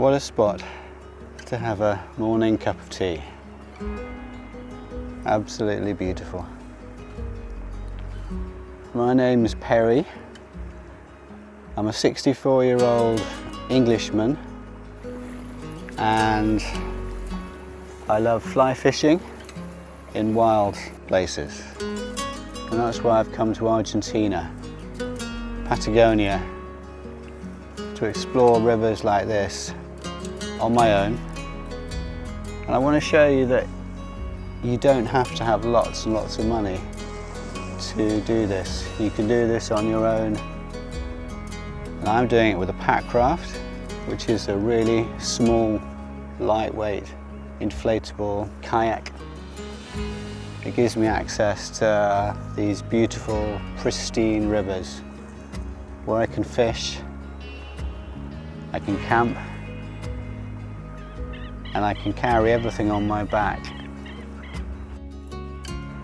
What a spot to have a morning cup of tea. Absolutely beautiful. My name's Perry. I'm a 64-year-old Englishman and I love fly fishing in wild places. And that's why I've come to Argentina, Patagonia, to explore rivers like this on my own. And I want to show you that you don't have to have lots and lots of money to do this. You can do this on your own. And I'm doing it with a packraft, which is a really small, lightweight, inflatable kayak. It gives me access to these beautiful, pristine rivers where I can fish, I can camp, and I can carry everything on my back.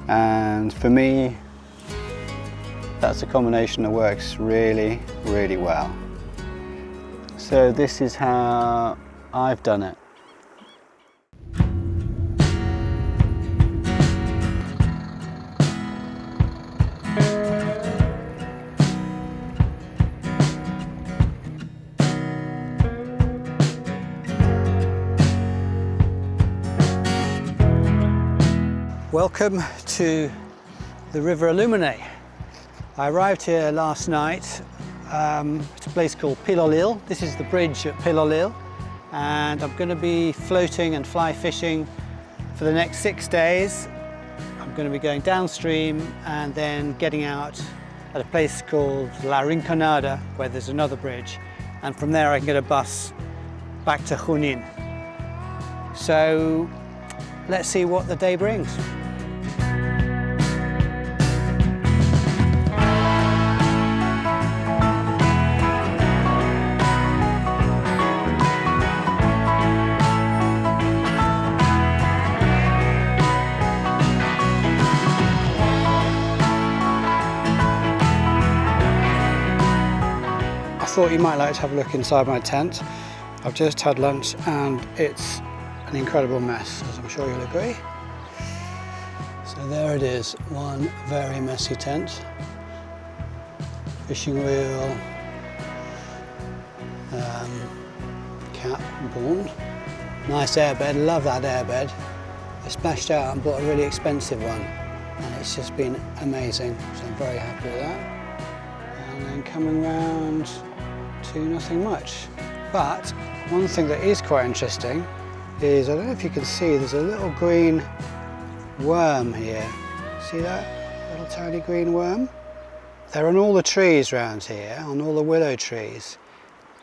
And for me, that's a combination that works really, really well. So this is how I've done it. Welcome to the River Aluminé. I arrived here last night. It's a place called Pilolil. This is the bridge at Pilolil, and I'm going to be floating and fly fishing for the next 6 days. I'm going to be going downstream and then getting out at a place called La Rinconada, where there's another bridge, and from there I can get a bus back to Junín. So let's see what the day brings. I thought you might like to have a look inside my tent. I've just had lunch and it's an incredible mess, as I'm sure you'll agree. So there it is, one very messy tent. Fishing wheel, cap and pawn. Nice airbed, love that airbed. I splashed out and bought a really expensive one and it's just been amazing, so I'm very happy with that. And then coming round to nothing much. But one thing that is quite interesting is, I don't know if you can see, there's a little green worm here. See that little tiny green worm? They're on all the trees around here, on all the willow trees,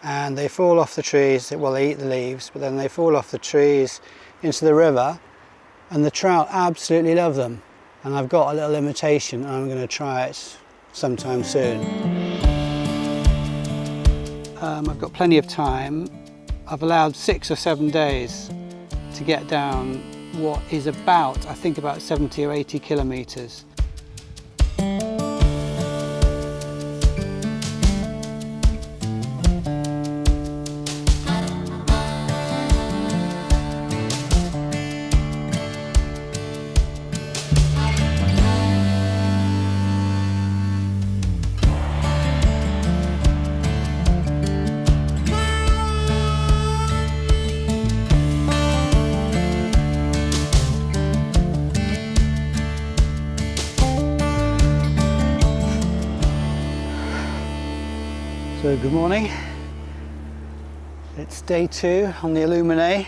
and they fall off the trees. Well, they eat the leaves, but then they fall off the trees into the river, and the trout absolutely love them. And I've got a little imitation and I'm going to try it sometime soon. I've got plenty of time. I've allowed 6 or 7 days to get down what is about, I think, about 70 or 80 kilometres. So good morning. It's day 2 on the Aluminé,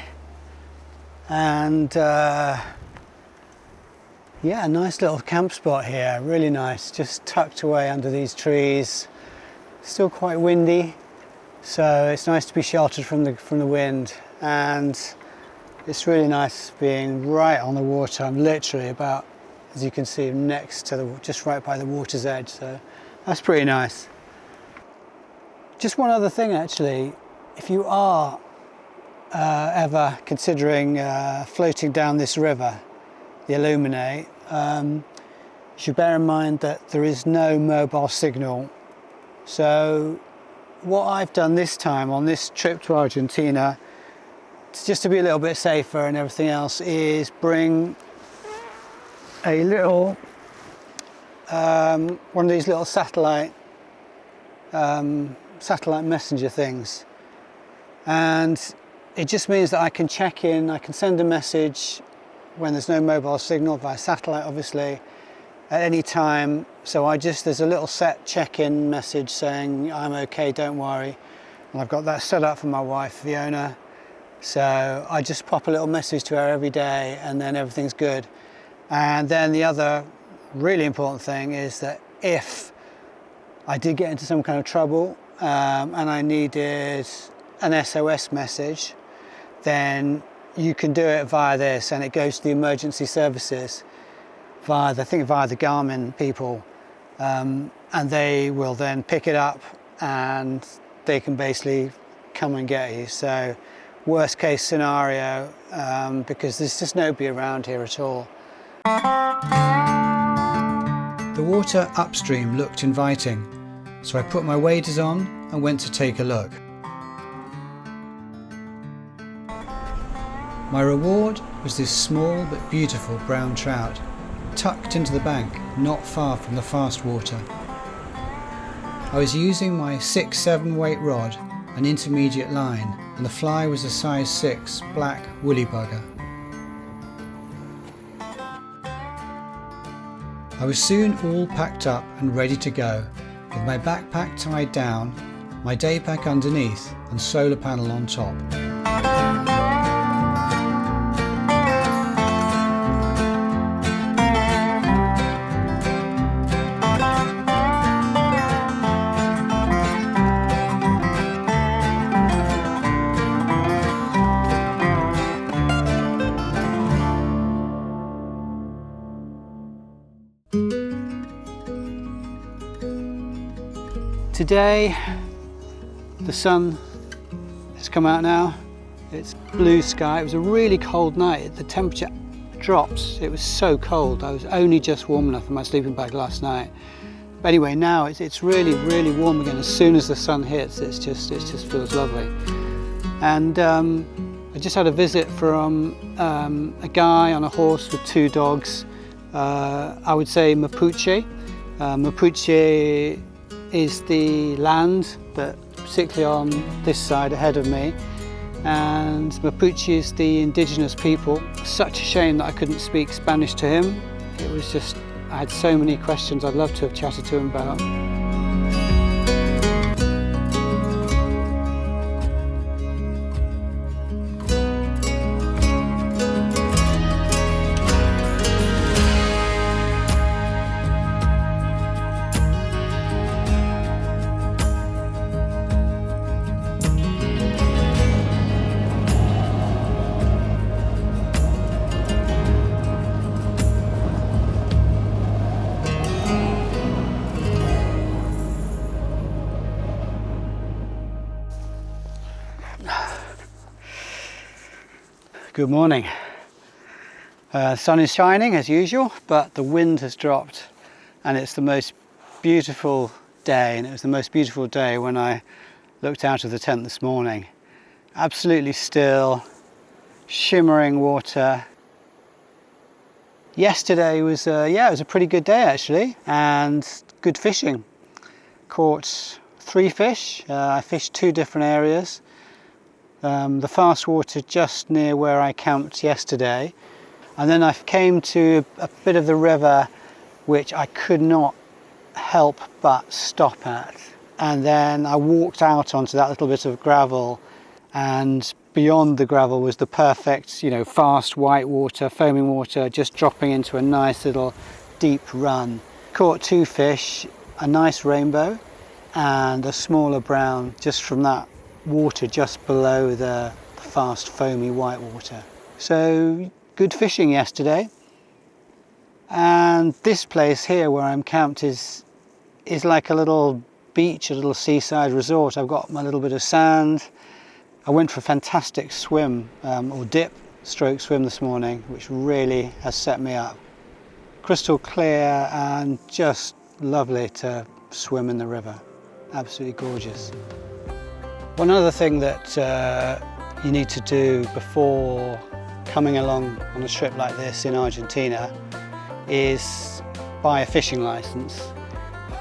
and yeah, a nice little camp spot here, really nice, just tucked away under these trees. Still quite windy, so it's nice to be sheltered from the wind, and it's really nice being right on the water. I'm literally about, as you can see, next to just right by the water's edge, so that's pretty nice. Just one other thing actually, if you are ever considering floating down this river, the Aluminé, you should bear in mind that there is no mobile signal. So what I've done this time on this trip to Argentina just to be a little bit safer and everything else, is bring a little, one of these little satellite messenger things. And it just means that I can check in, I can send a message when there's no mobile signal via satellite, obviously, at any time. So there's a little set check-in message saying, I'm okay, don't worry. And I've got that set up for my wife, Fiona. So I just pop a little message to her every day and then everything's good. And then the other really important thing is that if I did get into some kind of trouble and I needed an SOS message, then you can do it via this, and it goes to the emergency services via the Garmin people, and they will then pick it up and they can basically come and get you. So worst case scenario, because there's just nobody around here at all. The water upstream looked inviting, so I put my waders on and went to take a look. My reward was this small but beautiful brown trout, tucked into the bank not far from the fast water. I was using my 6-7 weight rod and intermediate line, and the fly was a size 6 black woolly bugger. I was soon all packed up and ready to go, with my backpack tied down, my day pack underneath and solar panel on top. Today, the sun has come out now. It's blue sky. It was a really cold night. The temperature drops. It was so cold. I was only just warm enough in my sleeping bag last night. But anyway, now it's really, really warm again. As soon as the sun hits, it just feels lovely. And I just had a visit from a guy on a horse with 2 dogs. I would say Mapuche. Mapuche is the land that, particularly on this side ahead of me, and Mapuche is the indigenous people. Such a shame that I couldn't speak Spanish to him. It was just, I had so many questions I'd love to have chatted to him about. Good morning. The sun is shining as usual, but the wind has dropped and it's the most beautiful day, and it was the most beautiful day when I looked out of the tent this morning. Absolutely still, shimmering water. Yesterday was, it was a pretty good day actually, and good fishing. Caught 3 fish. I fished 2 different areas. The fast water just near where I camped yesterday, and then I came to a bit of the river which I could not help but stop at, and then I walked out onto that little bit of gravel, and beyond the gravel was the perfect, fast white water, foaming water, just dropping into a nice little deep run. Caught 2 fish, a nice rainbow and a smaller brown, just from that water just below the fast foamy white water. So good fishing yesterday. And this place here where I'm camped is like a little beach, a little seaside resort. I've got my little bit of sand. I went for a fantastic swim, or dip stroke swim this morning, which really has set me up. Crystal clear and just lovely to swim in the river. Absolutely gorgeous. One other thing that you need to do before coming along on a trip like this in Argentina is buy a fishing license.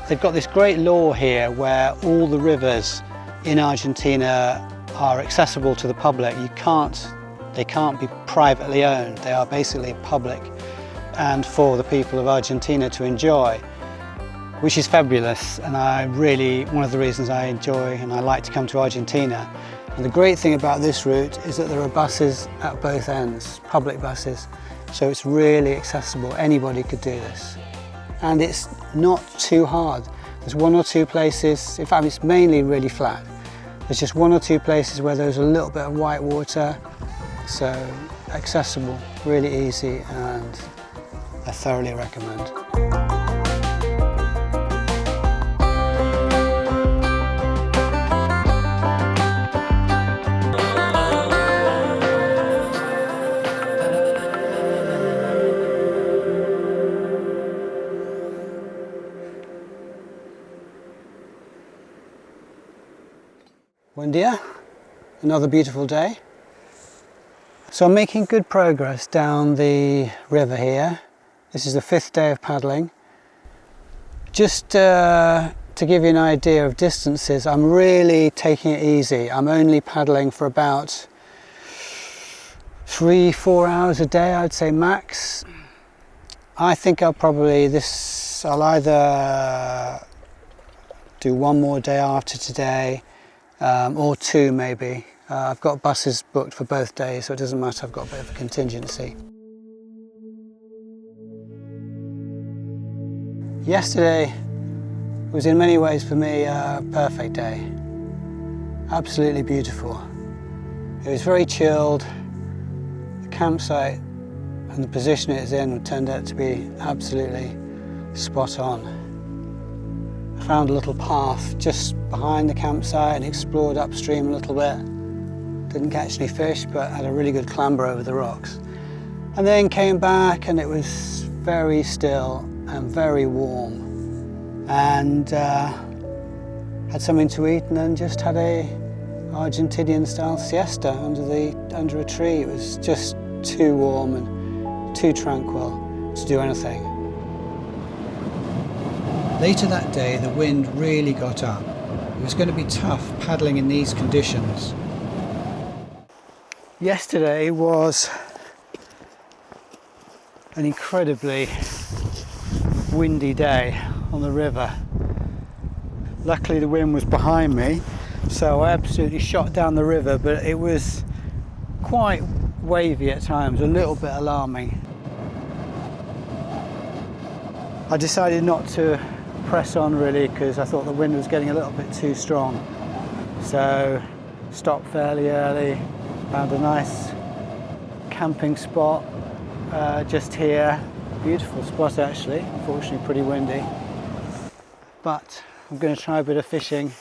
They've got this great law here where all the rivers in Argentina are accessible to the public. They can't be privately owned. They are basically public and for the people of Argentina to enjoy, which is fabulous. And one of the reasons I enjoy and I like to come to Argentina. And the great thing about this route is that there are buses at both ends, public buses. So it's really accessible. Anybody could do this. And it's not too hard. There's one or two places, in fact it's mainly really flat. There's just one or two places where there's a little bit of white water. So accessible, really easy, and I thoroughly recommend. Buen dia, another beautiful day. So I'm making good progress down the river here. This is the 5th day of paddling. Just to give you an idea of distances, I'm really taking it easy. I'm only paddling for about 3-4 hours a day, I'd say max. I think I'll either do one more day after today, or 2 maybe. I've got buses booked for both days, so it doesn't matter, I've got a bit of a contingency. Yesterday was in many ways for me a perfect day. Absolutely beautiful. It was very chilled. The campsite and the position it is in turned out to be absolutely spot on. I found a little path just behind the campsite and explored upstream a little bit. Didn't catch any fish, but had a really good clamber over the rocks. And then came back and it was very still and very warm. And had something to eat and then just had a Argentinian style siesta under a tree. It was just too warm and too tranquil to do anything. Later that day, the wind really got up. It was going to be tough paddling in these conditions. Yesterday was an incredibly windy day on the river. Luckily the wind was behind me, so I absolutely shot down the river, but it was quite wavy at times, a little bit alarming. I decided not to press on really because I thought the wind was getting a little bit too strong. So stopped fairly early, found a nice camping spot just here. Beautiful spot actually, unfortunately pretty windy. But I'm going to try a bit of fishing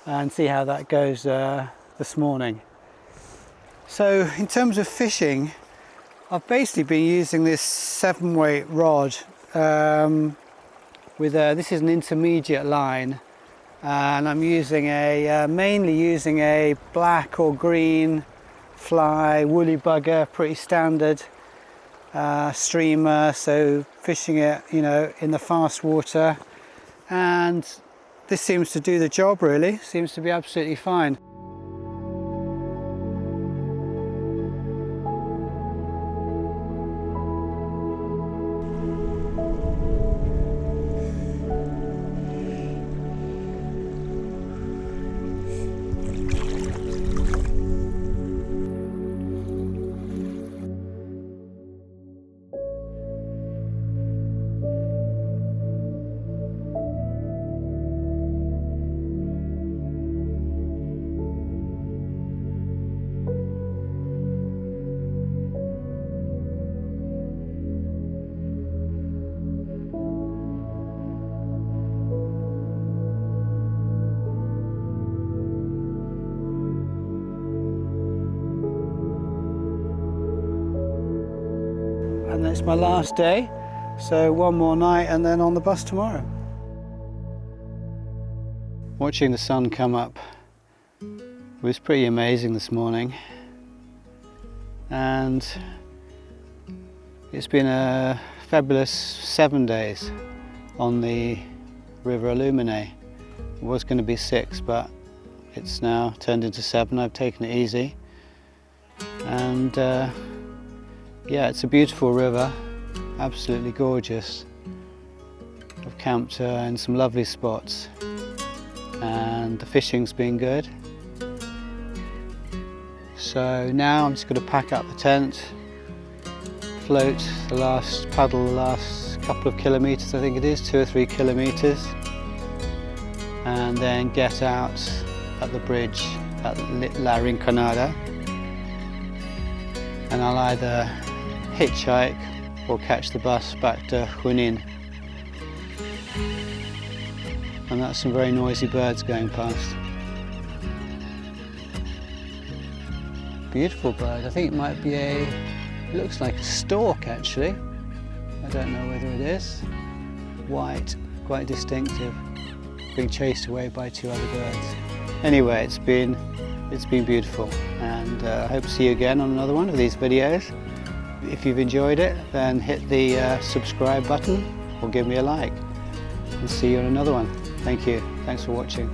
and see how that goes this morning. So in terms of fishing, I've basically been using this 7-weight rod with this is an intermediate line, and I'm using mainly using a black or green fly, woolly bugger, pretty standard streamer, so fishing it, in the fast water, and this seems to do the job really, seems to be absolutely fine. And it's my last day, so one more night and then on the bus tomorrow. Watching the sun come up It was pretty amazing this morning, and it's been a fabulous 7 days on the River Aluminé. It was going to be 6, but it's now turned into 7. I've taken it easy, and yeah, it's a beautiful river, absolutely gorgeous. I've camped in some lovely spots, and the fishing's been good. So now I'm just going to pack up the tent, float paddle the last couple of kilometres, I think it is, 2 or 3 kilometres, and then get out at the bridge at La Rinconada, and I'll either hitchhike or catch the bus back to Junín. And that's some very noisy birds going past. Beautiful bird. I think it might be it looks like a stork actually. I don't know whether it is. White, quite distinctive. Being chased away by 2 other birds. Anyway, it's been beautiful, and I hope to see you again on another one of these videos. If you've enjoyed it, then hit the subscribe button or give me a like. And see you on another one. Thank you. Thanks for watching.